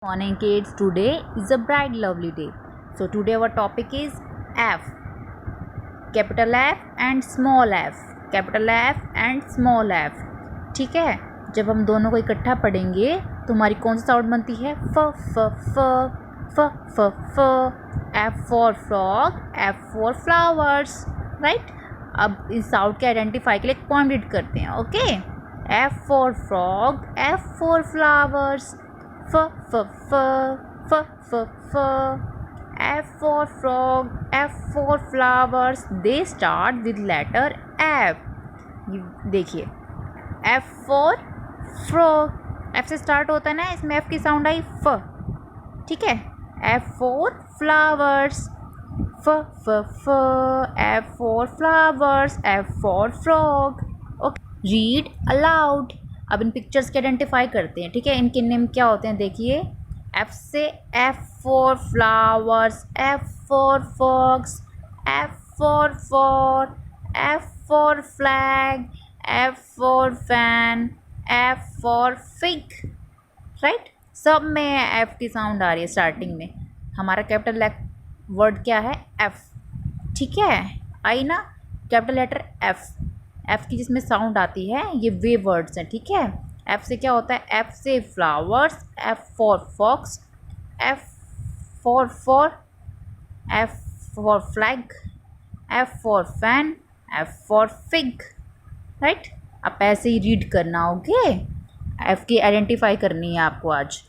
Morning kids, today is a bright lovely day. So today our topic is F. Capital F and small f. Capital F and small f. ठीक है, जब हम दोनों को इकट्ठा पढ़ेंगे तो हमारी कौन सी साउंड बनती है? फ फ फ फ फ फ. F for frog, F for flowers, right? अब इस साउंड के आइडेंटिफाई के लिए एक पॉइंट रीड करते हैं. Okay, F for frog, F for flowers. F, F, F, F, F, F for frog, F for flowers. They start with letter F. देखिए, F for frog, F से start होता है ना, इसमें F की sound आई फ. ठीक है. F for flowers, F, F, F, F for flowers, F for frog. Okay. Read aloud. अब इन पिक्चर्स के आइडेंटिफाई करते हैं. ठीक है, इनके नेम क्या होते हैं देखिए. एफ से F for flowers, F for fox, F for F for flag, F for fan, F for fig. Right, सब में एफ की साउंड आ रही है स्टार्टिंग में. हमारा कैपिटल वर्ड क्या है? एफ. ठीक है, आई ना कैपिटल लेटर एफ. एफ की जिसमें साउंड आती है ये वे वर्ड्स हैं. ठीक है, एफ से क्या होता है? एफ से flowers, F for fox, F for F for flag, F for fan, F for fig. Right, आप ऐसे ही रीड करना. ओके, एफ की आइडेंटिफाई करनी है आपको आज.